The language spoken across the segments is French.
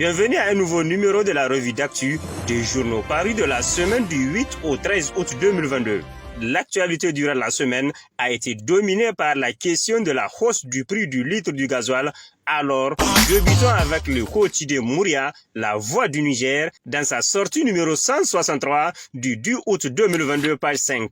Bienvenue à un nouveau numéro de la revue d'actu des journaux parus de la semaine du 8 au 13 août 2022. L'actualité durant la semaine a été dominée par la question de la hausse du prix du litre du gasoil. Alors, débutons avec le quotidien Mouria, la voix du Niger, dans sa sortie numéro 163 du 10 août 2022, page 5.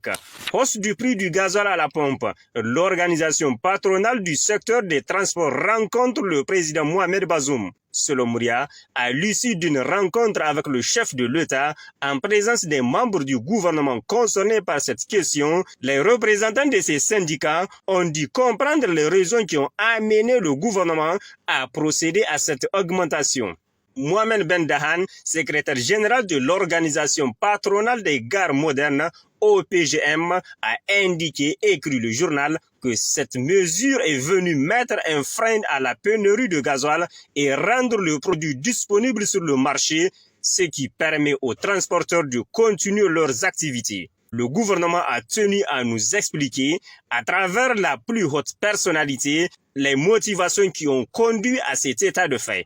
Hausse du prix du gasoil à la pompe. L'organisation patronale du secteur des transports rencontre le président Mohamed Bazoum. Selon Mouria, à l'issue d'une rencontre avec le chef de l'État, en présence des membres du gouvernement concernés par cette question, les représentants de ces syndicats ont dû comprendre les raisons qui ont amené le gouvernement à procéder à cette augmentation. Mohamed Ben Dahan, secrétaire général de l'organisation patronale des gares modernes, OPGM, a indiqué, écrit le journal, que cette mesure est venue mettre un frein à la pénurie de gasoil et rendre le produit disponible sur le marché, ce qui permet aux transporteurs de continuer leurs activités. Le gouvernement a tenu à nous expliquer, à travers la plus haute personnalité, les motivations qui ont conduit à cet état de fait.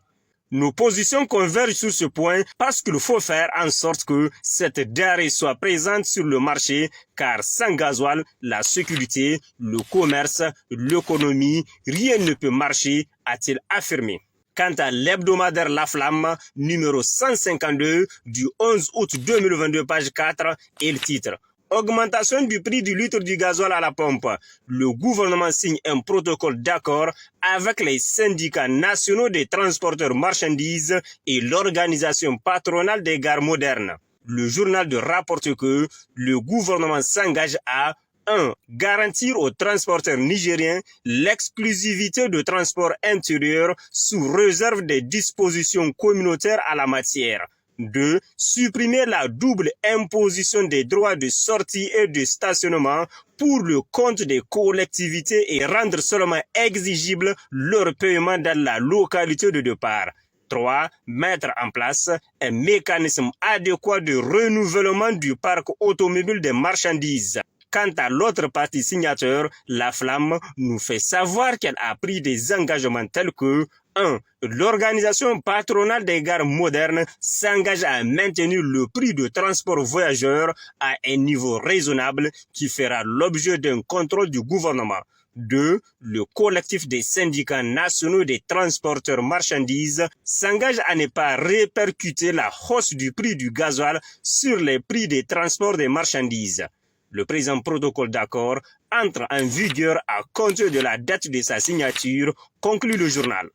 Nos positions convergent sur ce point parce qu'il faut faire en sorte que cette denrée soit présente sur le marché, car sans gasoil, la sécurité, le commerce, l'économie, rien ne peut marcher, a-t-il affirmé. Quant à l'hebdomadaire La Flamme, numéro 152 du 11 août 2022, page 4, il titre « Augmentation du prix du litre du gasoil à la pompe. Le gouvernement signe un protocole d'accord avec les syndicats nationaux des transporteurs marchandises et l'organisation patronale des gares modernes. » Le journal rapporte que le gouvernement s'engage à 1. Garantir aux transporteurs nigériens l'exclusivité de transport intérieur sous réserve des dispositions communautaires à la matière. 2. Supprimer la double imposition des droits de sortie et de stationnement pour le compte des collectivités et rendre seulement exigible leur paiement dans la localité de départ. 3. Mettre en place un mécanisme adéquat de renouvellement du parc automobile des marchandises. Quant à l'autre partie signateur, La Flamme nous fait savoir qu'elle a pris des engagements tels que 1. L'organisation patronale des gares modernes s'engage à maintenir le prix de transport voyageurs à un niveau raisonnable qui fera l'objet d'un contrôle du gouvernement. 2. Le collectif des syndicats nationaux des transporteurs marchandises s'engage à ne pas répercuter la hausse du prix du gasoil sur les prix des transports des marchandises. Le présent protocole d'accord entre en vigueur à compter de la date de sa signature, conclut le journal.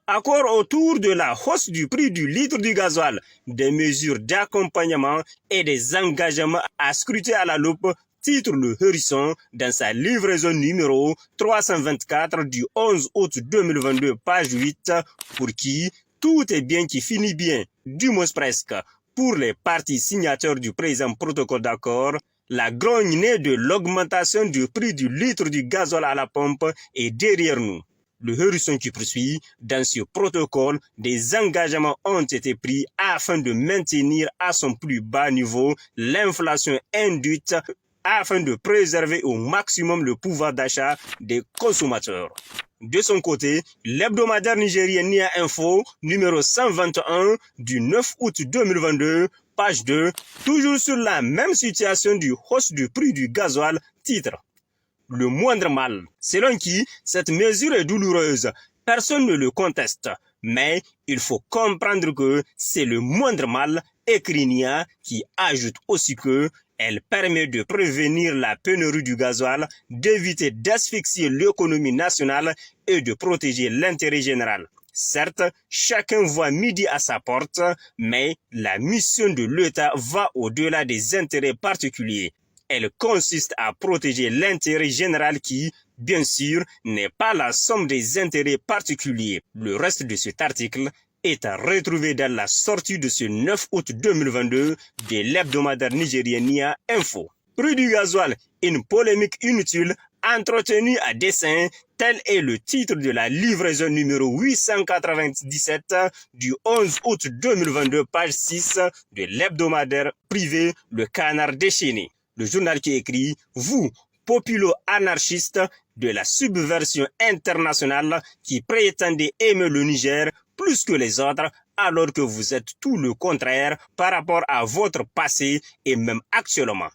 Accord autour de la hausse du prix du litre du gasoil, des mesures d'accompagnement et des engagements à scruter à la loupe, titre le Hérisson dans sa livraison numéro 324 du 11 août 2022, page 8, pour qui tout est bien qui finit bien, du moins presque. Pour les parties signataires du présent protocole d'accord, la grogne née de l'augmentation du prix du litre du gasoil à la pompe est derrière nous. Le Hérisson qui poursuit, dans ce protocole, des engagements ont été pris afin de maintenir à son plus bas niveau l'inflation induite afin de préserver au maximum le pouvoir d'achat des consommateurs. De son côté, l'hebdomadaire nigérien Nia Info, numéro 121 du 9 août 2022, page 2, toujours sur la même situation du hausse du prix du gasoil, titre « Le moindre mal ». Selon qui, cette mesure est douloureuse. Personne ne le conteste. Mais il faut comprendre que c'est le moindre mal, écrit Nia, qui ajoute aussi que elle permet de prévenir la pénurie du gasoil, d'éviter d'asphyxier l'économie nationale et de protéger l'intérêt général. Certes, chacun voit midi à sa porte, mais la mission de l'État va au-delà des intérêts particuliers. Elle consiste à protéger l'intérêt général qui, bien sûr, n'est pas la somme des intérêts particuliers. Le reste de cet article est à retrouver dans la sortie de ce 9 août 2022 de l'hebdomadaire nigérien Nia Info. Prix du gasoil, une polémique inutile entretenue à dessein, tel est le titre de la livraison numéro 897 du 11 août 2022, page 6 de l'hebdomadaire privé Le Canard déchaîné. Le journal qui écrit « Vous, populo-anarchistes de la subversion internationale qui prétendez aimer le Niger plus que les autres, alors que vous êtes tout le contraire par rapport à votre passé et même actuellement.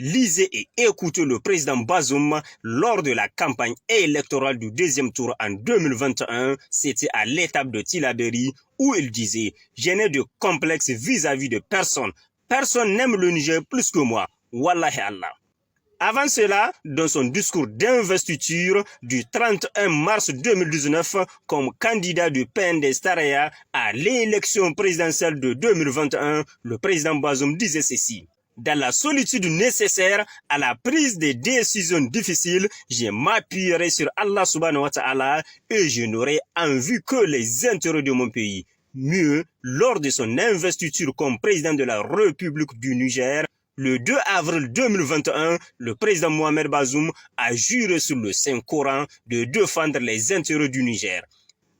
Lisez et écoutez le président Bazoum lors de la campagne électorale du deuxième tour en 2021. C'était à l'étape de Tillabéri où il disait « Je n'ai de complexe vis-à-vis de personne. Personne n'aime le Niger plus que moi. Wallahi Allah ». Avant cela, dans son discours d'investiture du 31 mars 2019 comme candidat du PNDS Taraya à l'élection présidentielle de 2021, le président Bazoum disait ceci. Dans la solitude nécessaire à la prise des décisions difficiles, je m'appuierai sur Allah subhanahu wa ta'ala et je n'aurai en vue que les intérêts de mon pays. Mieux, lors de son investiture comme président de la République du Niger, le 2 avril 2021, le président Mohamed Bazoum a juré sur le Saint-Coran de défendre les intérêts du Niger.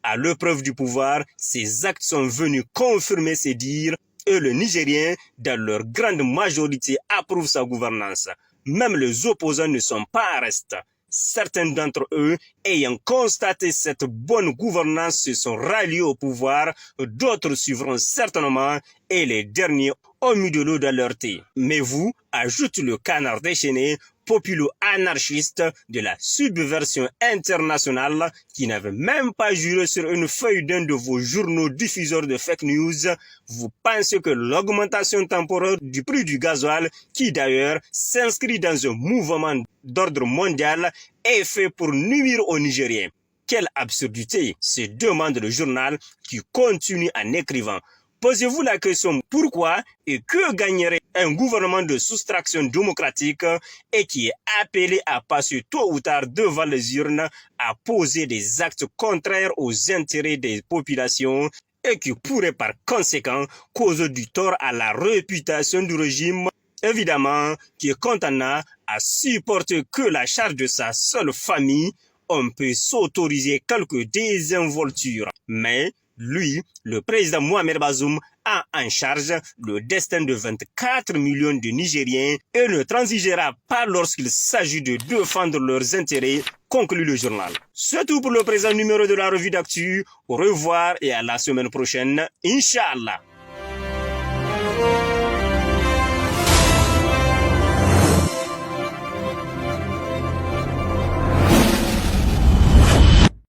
À l'épreuve du pouvoir, ces actes sont venus confirmer ses dires et le Nigérien, dans leur grande majorité, approuve sa gouvernance. Même les opposants ne sont pas à reste. Certains d'entre eux, ayant constaté cette bonne gouvernance, se sont ralliés au pouvoir, d'autres suivront certainement, et les derniers ont mis de l'eau dans leur thé. Mais vous, ajoute le canard déchaîné, populo-anarchiste de la subversion internationale qui n'avait même pas juré sur une feuille d'un de vos journaux diffuseurs de fake news, vous pensez que l'augmentation temporaire du prix du gasoil, qui d'ailleurs s'inscrit dans un mouvement d'ordre mondial, est fait pour nuire aux Nigériens. Quelle absurdité, se demande le journal qui continue en écrivant. Posez-vous la question pourquoi et que gagnerait un gouvernement de soustraction démocratique et qui est appelé à passer tôt ou tard devant les urnes à poser des actes contraires aux intérêts des populations et qui pourrait par conséquent causer du tort à la réputation du régime, évidemment qui est condamné à supporter que la charge de sa seule famille. On peut s'autoriser quelques désinvoltures, mais lui, le président Mohamed Bazoum, a en charge le destin de 24 millions de Nigériens et ne transigera pas lorsqu'il s'agit de défendre leurs intérêts, conclut le journal. C'est tout pour le présent numéro de la revue d'actu. Au revoir et à la semaine prochaine, Inch'Allah.